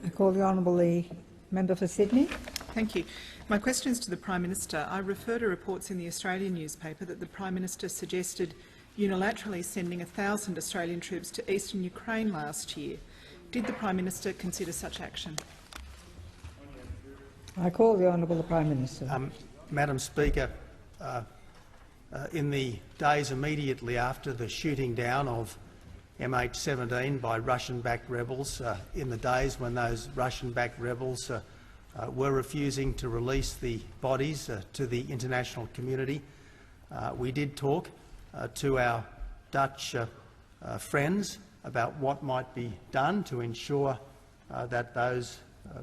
I call the Honourable Member for Sydney. Thank you. My question is to the Prime Minister. I refer to reports in the Australian newspaper that the Prime Minister suggested unilaterally sending 1,000 Australian troops to eastern Ukraine last year. Did the Prime Minister consider such action? I call the Honourable Prime Minister. Madam Speaker, in the days immediately after the shooting down of MH17 by Russian-backed rebels, in the days when those Russian-backed rebels were refusing to release the bodies to the international community, we did talk to our Dutch friends about what might be done to ensure that those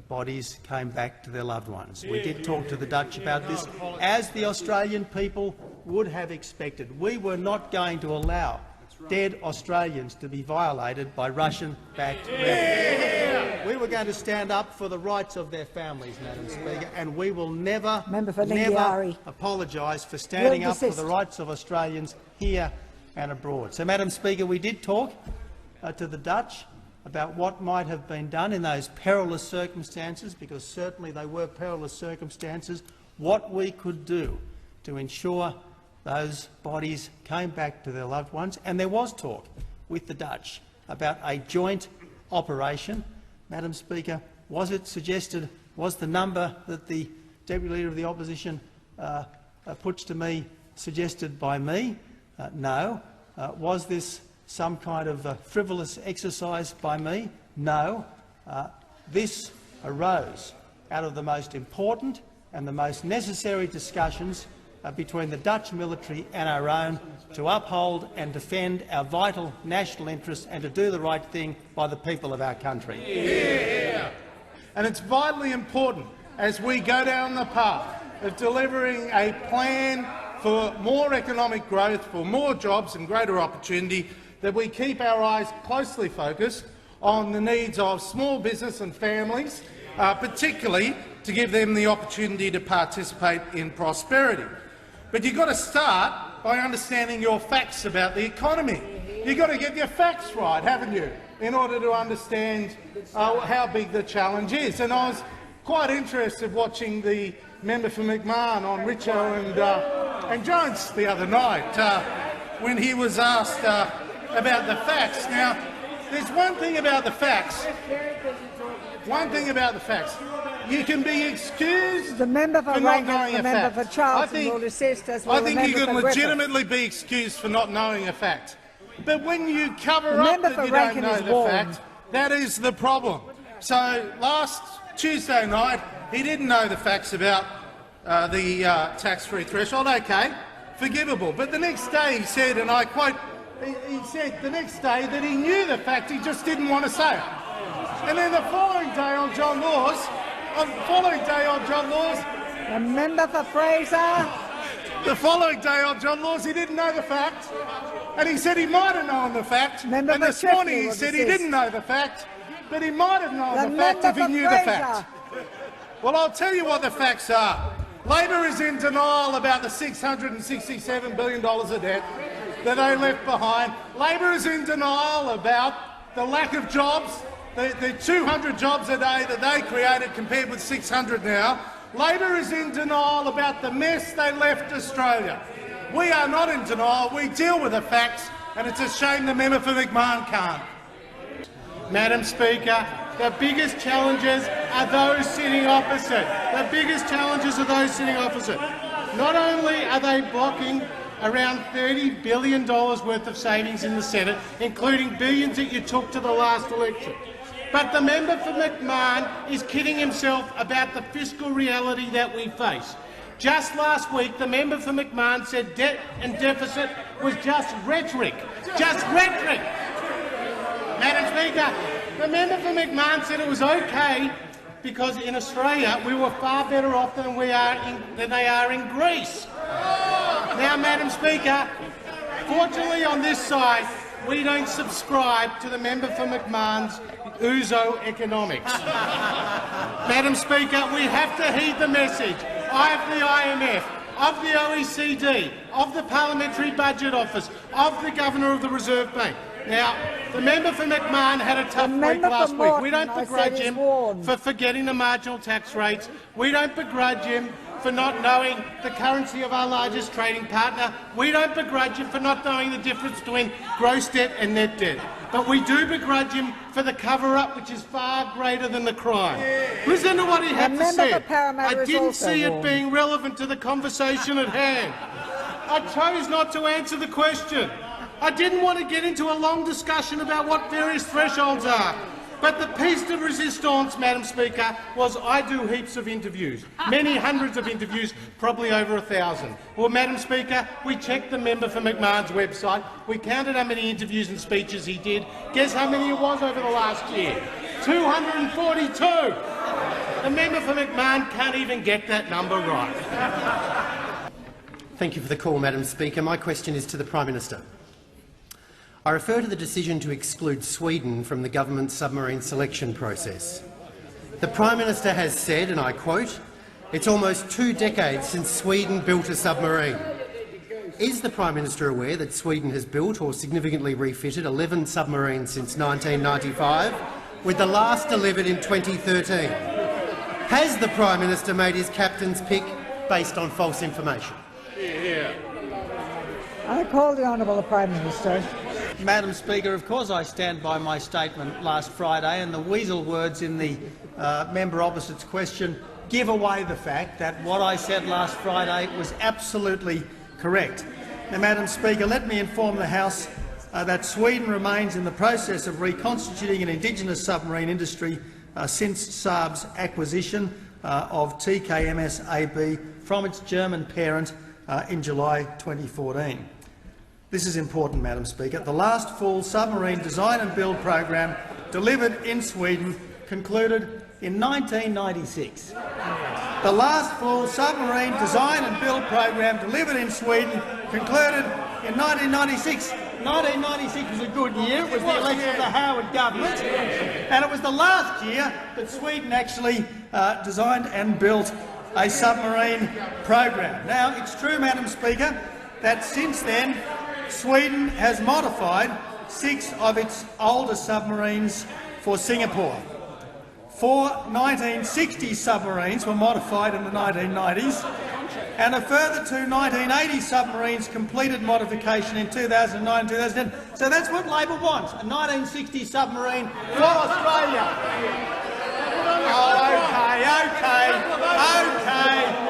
bodies came back to their loved ones. We did talk to the Dutch about this, as the Australian people would have expected. We were not going to allow dead Australians to be violated by Russian-backed rebels. We were going to stand up for the rights of their families, Madam Speaker, and we will never apologise for standing up for the rights of Australians here and abroad. So, Madam Speaker, we did talk to the Dutch about what might have been done in those perilous circumstances, because certainly they were perilous circumstances, what we could do to ensure those bodies came back to their loved ones. And there was talk with the Dutch about a joint operation. Madam Speaker, was it suggested, was the number that the Deputy Leader of the Opposition puts to me suggested by me? No. Was this some kind of frivolous exercise by me? No. This arose out of the most important and the most necessary discussions between the Dutch military and our own to uphold and defend our vital national interests and to do the right thing by the people of our country. Yeah. And it's vitally important, as we go down the path of delivering a plan for more economic growth, for more jobs and greater opportunity, that we keep our eyes closely focused on the needs of small business and families, particularly to give them the opportunity to participate in prosperity. But you've got to start by understanding your facts about the economy. You've got to get your facts right, haven't you, in order to understand how big the challenge is. And I was quite interested watching the member for McMahon on Richo and Jones the other night when he was asked about the facts. Now, there's one thing about the facts. You can be excused the member for not knowing the member for Charlton will assist as well. I think you can legitimately be excused for not knowing a fact. But when you cover up that you don't know the fact, that is the problem. So last Tuesday night, he didn't know the facts about the tax-free threshold. OK, forgivable. But the next day he said, and I quote, he said the next day that he knew the fact, he just didn't want to say it. And then the following day on John Laws, the member for Fraser. The following day on John Laws, he didn't know the fact, and he said he might have known the fact. And this morning he said he didn't know the fact, but he might have known the fact if he knew the fact. Well, I'll tell you what the facts are. Labor is in denial about the $667 billion of debt that they left behind. Labor is in denial about the lack of jobs, the 200 jobs a day that they created compared with 600 now. Labor is in denial about the mess they left Australia. We are not in denial. We deal with the facts, and it's a shame the member for McMahon can't. Madam Speaker, the biggest challenges are those sitting opposite. The biggest challenges are those sitting opposite. Not only are they blocking around $30 billion worth of savings in the Senate, including billions that you took to the last election, but the member for McMahon is kidding himself about the fiscal reality that we face. Just last week, the member for McMahon said debt and deficit was just rhetoric. Just rhetoric! Madam Speaker, the member for McMahon said it was okay because in Australia we were far better off than they are in Greece. Now, Madam Speaker, fortunately on this side, we don't subscribe to the member for McMahon's ouzo economics. Madam Speaker, we have to heed the message of the IMF, of the OECD, of the Parliamentary Budget Office, of the Governor of the Reserve Bank. Now, the member for McMahon had a tough week last week. We don't begrudge him for forgetting the marginal tax rates. We don't begrudge him for not knowing the currency of our largest trading partner. We don't begrudge him for not knowing the difference between gross debt and net debt. But we do begrudge him for the cover-up, which is far greater than the crime. Listen to what he had to say. I didn't see it being relevant to the conversation at hand. I chose not to answer the question. I didn't want to get into a long discussion about what various thresholds are. But the piece de resistance, Madam Speaker, was I do heaps of interviews, many hundreds of interviews, probably over 1,000. Well, Madam Speaker, we checked the member for McMahon's website. We counted how many interviews and speeches he did. Guess how many it was over the last year? 242. The member for McMahon can't even get that number right. Thank you for the call, Madam Speaker. My question is to the Prime Minister. I refer to the decision to exclude Sweden from the government's submarine selection process. The Prime Minister has said, and I quote, "It's almost 2 decades since Sweden built a submarine." Is the Prime Minister aware that Sweden has built or significantly refitted 11 submarines since 1995, with the last delivered in 2013? Has the Prime Minister made his captain's pick based on false information? I call the Honourable Prime Minister. Madam Speaker, of course I stand by my statement last Friday, and the weasel words in the member opposite's question give away the fact that what I said last Friday was absolutely correct. Now, Madam Speaker, let me inform the House that Sweden remains in the process of reconstituting an indigenous submarine industry since Saab's acquisition of TKMS AB from its German parent in July 2014. This is important, Madam Speaker. The last full submarine design and build program delivered in Sweden concluded in 1996. The last full submarine design and build program delivered in Sweden concluded in 1996. 1996 was a good year. It was the election of the Howard government, and it was the last year that Sweden actually designed and built a submarine program. Now, it's true, Madam Speaker, that since then Sweden has modified 6 of its older submarines for Singapore. 4 1960 submarines were modified in the 1990s, and a further 2 1980 submarines completed modification in 2009 and 2010. So that's what Labor wants, a 1960 submarine for Australia. Oh, OK.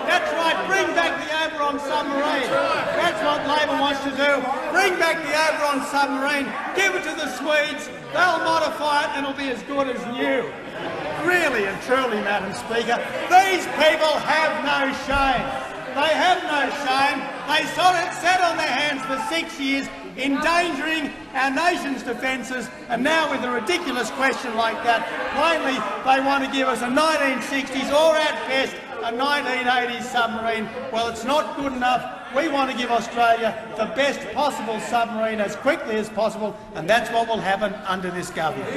That's right, bring back the Oberon submarine. That's what Labor wants to do. Bring back the Oberon submarine, give it to the Swedes, they'll modify it and it'll be as good as new. Really and truly, Madam Speaker, these people have no shame. They have no shame. They sat on their hands for 6 years, endangering our nation's defences, and now with a ridiculous question like that, plainly they want to give us a 1960s or at best a 1980s submarine. Well, it's not good enough. We want to give Australia the best possible submarine as quickly as possible, and that's what will happen under this government.